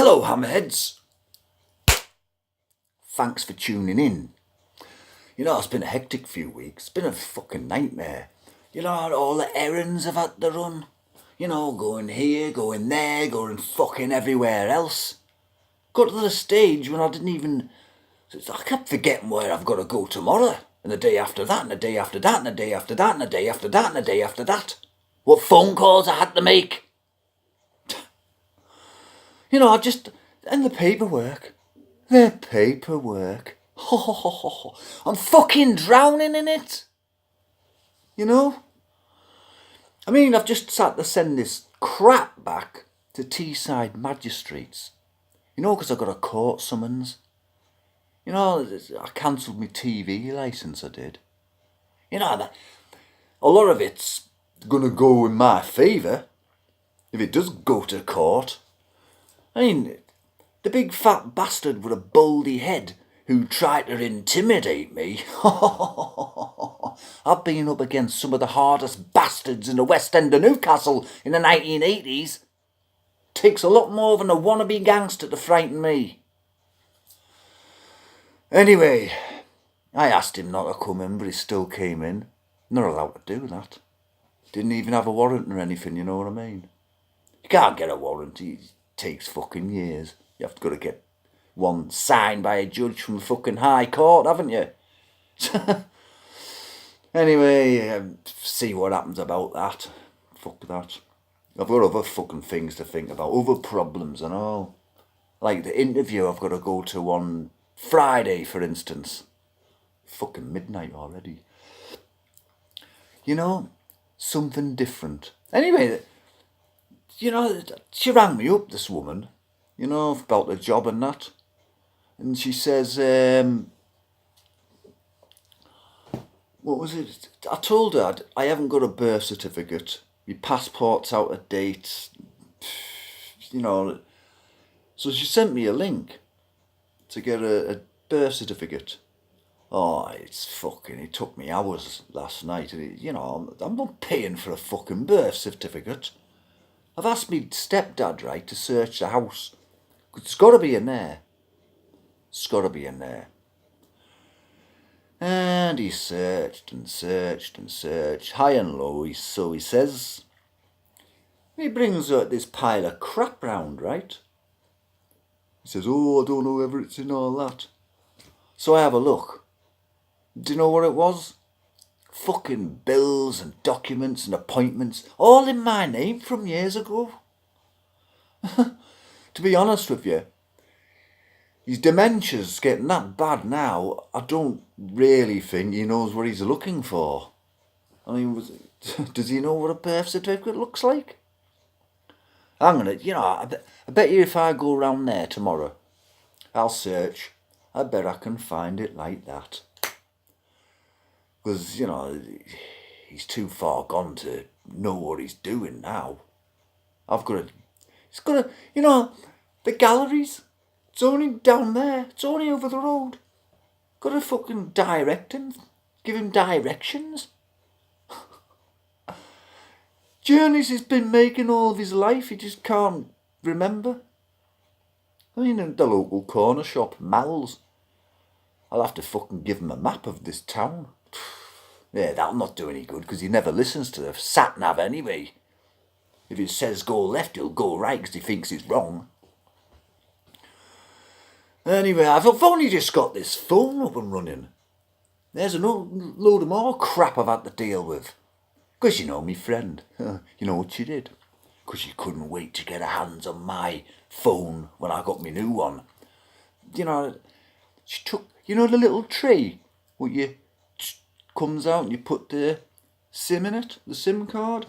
Hello, hammerheads. Thanks for tuning in. You know, it's been a hectic few weeks. It's been a fucking nightmare. You know, all the errands I've had to run. You know, going here, going there, going fucking everywhere else. Got to the stage when I didn't even... I kept forgetting where I've got to go tomorrow. And the day after that, and the day after that, and the day after that, and the day after that, and the day after that. What phone calls I had to make. You know, and the paperwork. The paperwork. I'm fucking drowning in it. You know? I mean, I've just had to send this crap back to Teesside Magistrates. You know, because I got a court summons. You know, I cancelled my TV licence, I did. You know, a lot of it's going to go in my favour if it does go to court. I mean, the big fat bastard with a baldy head who tried to intimidate me. I've been up against some of the hardest bastards in the West End of Newcastle in the 1980s. Takes a lot more than a wannabe gangster to frighten me. Anyway, I asked him not to come in, but he still came in. Not allowed to do that. Didn't even have a warrant or anything, you know what I mean? You can't get a warrant, it takes fucking years. You have to get one signed by a judge from the fucking High Court, haven't you? Anyway, see what happens about that. Fuck that. I've got other fucking things to think about, other problems and all. Like the interview I've got to go to on Friday, for instance. Fucking midnight already. You know, something different. Anyway, you know, she rang me up, this woman, you know, about the job and that. And she says, what was it? I told her I haven't got a birth certificate. My passport's out of date. You know. So she sent me a link to get a birth certificate. Oh, it took me hours last night. You know, I'm not paying for a fucking birth certificate. I've asked me stepdad, right, to search the house. It's got to be in there. It's got to be in there. And he searched and searched and searched, high and low, so he says. He brings this pile of crap round, right? He says, oh, I don't know whether it's in all that. So I have a look. Do you know what it was? Fucking bills and documents and appointments, all in my name from years ago. To be honest with you, his dementia's getting that bad now, I don't really think he knows what he's looking for. I mean, does he know what a birth certificate looks like? I'm gonna, you know, I bet you if I go round there tomorrow, I'll search. I bet I can find it like that. Because, you know, he's too far gone to know what he's doing now. He's got to, you know, the galleries, it's only down there, it's only over the road. Got to fucking direct him, give him directions. Journeys he's been making all of his life, he just can't remember. I mean, in the local corner shop, Mal's, I'll have to fucking give him a map of this town. Yeah, that'll not do any good, because he never listens to the sat-nav anyway. If it says go left, he'll go right, because he thinks he's wrong. Anyway, I've only just got this phone up and running. There's a load of more crap I've had to deal with. Because, you know, me friend, you know what she did? Because she couldn't wait to get her hands on my phone when I got my new one. You know, she took, you know, the little tray what you comes out and you put the SIM in it, the SIM card.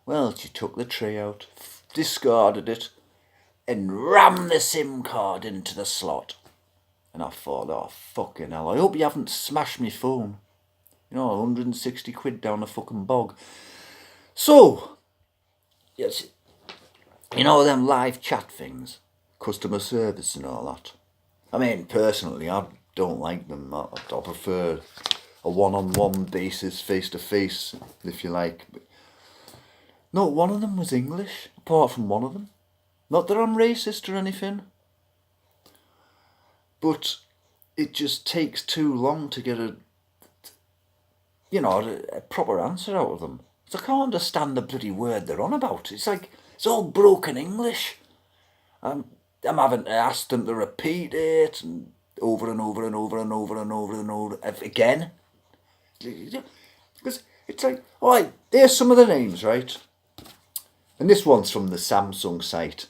Well, she took the tray out, discarded it, and rammed the SIM card into the slot. And I thought, oh, fucking hell, I hope you haven't smashed my phone. You know, 160 quid down the fucking bog. So, yes, you know them live chat things, customer service and all that. I mean, personally, I don't like them. I prefer a one-on-one basis, face-to-face, if you like. But no, one of them was English, apart from one of them. Not that I'm racist or anything, but it just takes too long to get a proper answer out of them. So I can't understand the bloody word they're on about. It's like, it's all broken English. I'm having to ask them to repeat it and over and over and over and over and over and over again. Because it's like, all right, there's some of the names, right? And this one's from the Samsung site.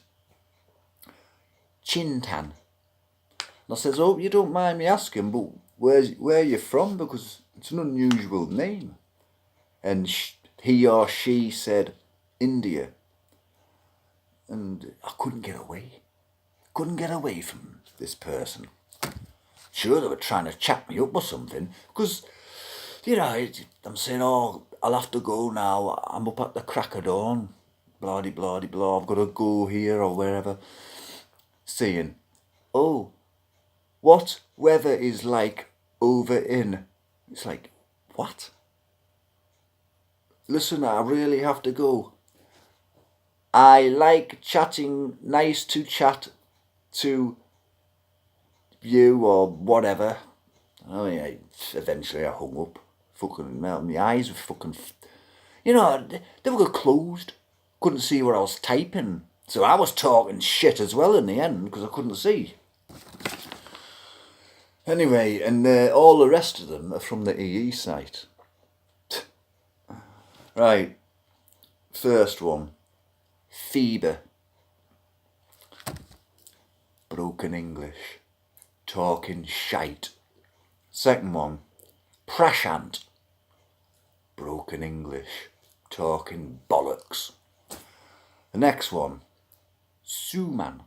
Chintan. And I says, oh, you don't mind me asking, but where are you from? Because it's an unusual name. And he or she said, India. And I couldn't get away. Couldn't get away from this person. Sure, they were trying to chat me up or something. Because, I'm saying, oh, I'll have to go now. I'm up at the crack of dawn. Blah, blah, blah. I've got to go here or wherever. Saying, oh, what weather is like over in? It's like, what? Listen, I really have to go. I like chatting, nice to chat to you or whatever. Oh yeah, eventually I hung up. Fucking melting my eyes were fucking... they were closed. Couldn't see what I was typing. So I was talking shit as well in the end because I couldn't see. Anyway, and all the rest of them are from the EE site. Right, first one. Fever. Broken English. Talking shite. Second one. Prashant. Broken English. Talking bollocks. The next one. Suman.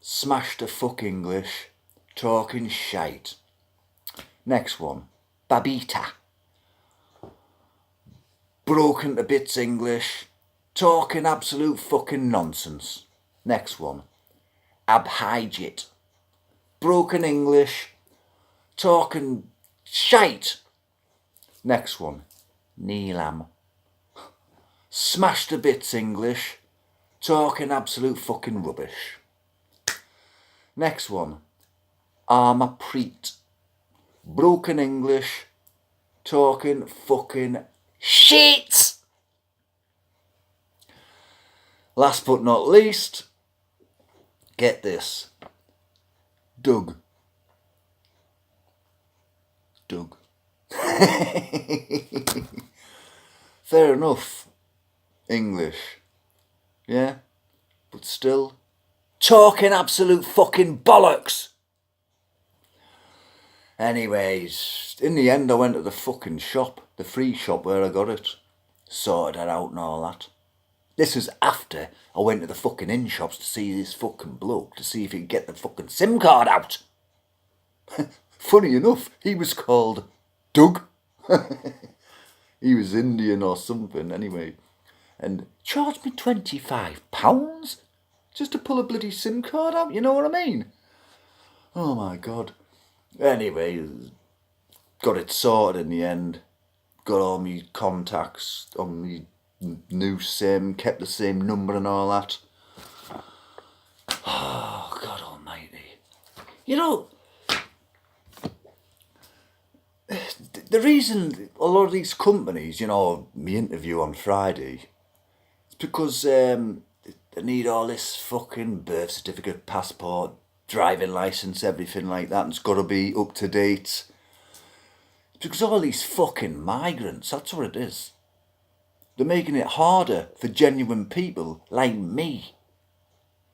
Smashed the fuck English. Talking shite. Next one. Babita. Broken to bits English. Talking absolute fucking nonsense. Next one. Abhijit. Broken English. Talking shite. Next one. Neelam. Smashed to bits English. Talking absolute fucking rubbish. Next one. Armapreet. Broken English. Talking fucking shit. Last but not least, get this. Doug. Fair enough. English. Yeah? But still, talking absolute fucking bollocks. Anyways, in the end I went to the fucking shop, the free shop where I got it. Sorted it out and all that. This was after I went to the fucking in-shops to see this fucking bloke, to see if he could get the fucking SIM card out. Funny enough, he was called Doug. He was Indian or something, anyway. And charged me £25 just to pull a bloody SIM card out, you know what I mean? Oh my God. Anyway, got it sorted in the end. Got all my contacts on my new SIM, kept the same number and all that. Oh, God almighty. The reason a lot of these companies, me interview on Friday, it's because they need all this fucking birth certificate, passport, driving licence, everything like that, and it's got to be up to date. It's because all these fucking migrants, that's what it is. They're making it harder for genuine people like me.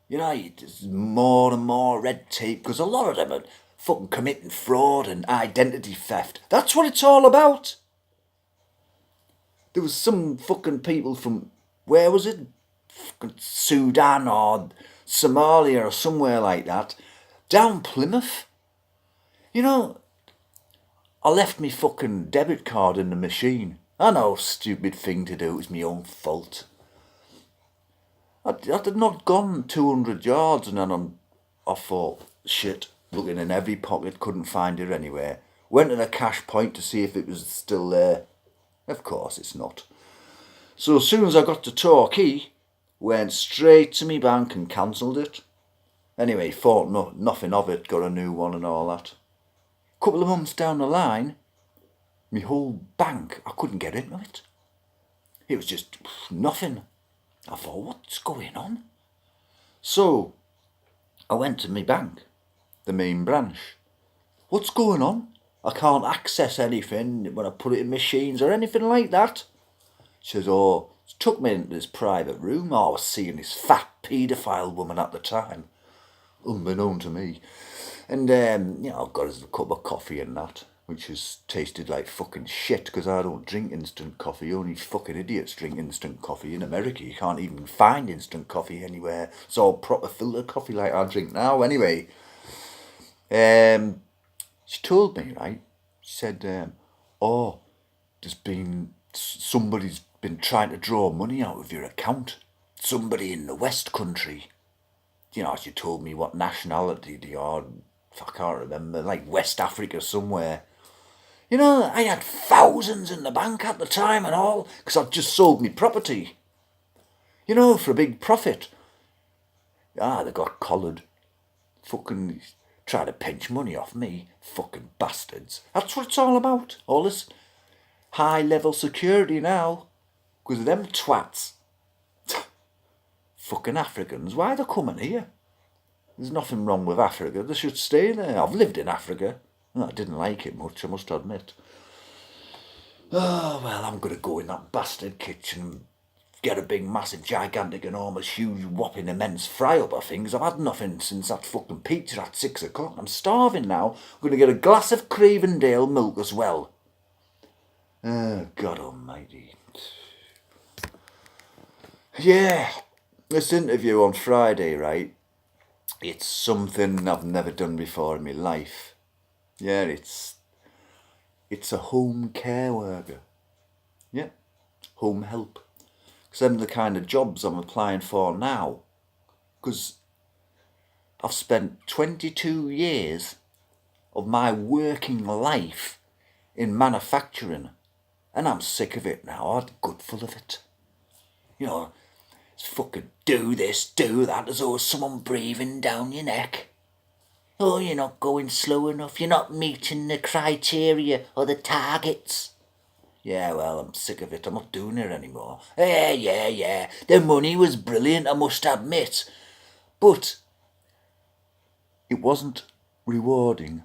There's more and more red tape because a lot of them are fucking committing fraud and identity theft. That's what it's all about. There was some fucking people from, where was it? Fucking Sudan or Somalia or somewhere like that, down Plymouth. I left me fucking debit card in the machine. I know, stupid thing to do, it was my own fault. I'd not gone 200 yards and then I thought, shit, looking in every pocket, couldn't find it anywhere. Went to the cash point to see if it was still there. Of course it's not. So as soon as I got to Torquay, Went straight to me bank and cancelled it. Anyway, thought nothing of it, got a new one and all that. Couple of months down the line, my whole bank, I couldn't get into it. It was just nothing. I thought, what's going on? So, I went to my bank, the main branch. What's going on? I can't access anything when I put it in machines or anything like that. She says, oh, took me into this private room. I was seeing this fat paedophile woman at the time, unbeknown to me. And, I got us a cup of coffee and that, which has tasted like fucking shit because I don't drink instant coffee. Only fucking idiots drink instant coffee. In America, you can't even find instant coffee anywhere. It's all proper filtered coffee like I drink now. Anyway, she told me, right, she said, somebody's been trying to draw money out of your account. Somebody in the West Country. She told me what nationality they are. I can't remember, like West Africa somewhere. I had thousands in the bank at the time and all, because I'd just sold me property. For a big profit. They got collared. Fucking try to pinch money off me. Fucking bastards. That's what it's all about. All this high-level security now. Because of them twats. Fucking Africans. Why are they coming here? There's nothing wrong with Africa. They should stay there. I've lived in Africa. I didn't like it much, I must admit. Oh, well, I'm going to go in that bastard kitchen, get a big, massive, gigantic, enormous, huge, whopping, immense fry-up of things. I've had nothing since that fucking pizza at 6 o'clock. I'm starving now. I'm going to get a glass of Cravendale milk as well. Oh, God almighty. Yeah, this interview on Friday, right? It's something I've never done before in my life. Yeah, it's a home care worker. Yeah, home help. Because them are the kind of jobs I'm applying for now. Because I've spent 22 years of my working life in manufacturing. And I'm sick of it now. I'm gutful of it. It's fucking do this, do that, as though someone breathing down your neck. Oh, you're not going slow enough. You're not meeting the criteria or the targets. Yeah, well, I'm sick of it. I'm not doing it anymore. Yeah. The money was brilliant, I must admit. But it wasn't rewarding.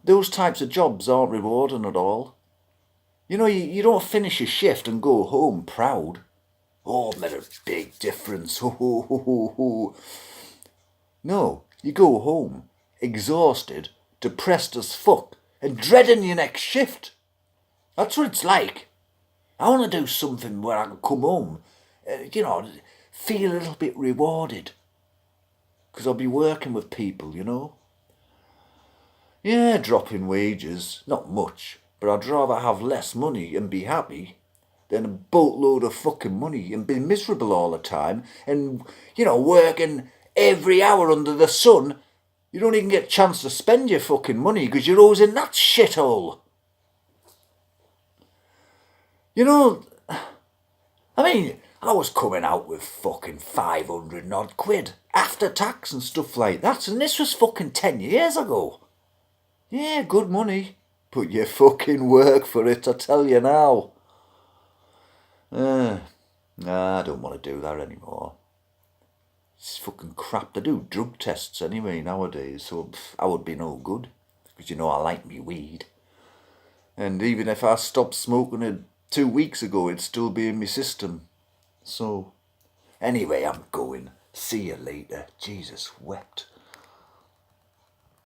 Those types of jobs aren't rewarding at all. You don't finish a shift and go home proud. Oh, I've made a big difference. No, you go home exhausted, depressed as fuck, and dreading your next shift. That's what it's like. I want to do something where I can come home, feel a little bit rewarded. Because I'll be working with people, Yeah, dropping wages, not much, but I'd rather have less money and be happy than a boatload of fucking money and be miserable all the time and, working every hour under the sun. You don't even get a chance to spend your fucking money because you're always in that shithole. I was coming out with fucking 500 odd quid after tax and stuff like that, and this was fucking 10 years ago. Yeah, good money, but you fucking work for it, I tell you now. Nah, I don't want to do that anymore. It's fucking crap. They do drug tests anyway nowadays, so I would be no good. Because I like me weed. And even if I stopped smoking it 2 weeks ago, it'd still be in my system. So, anyway, I'm going. See you later. Jesus wept.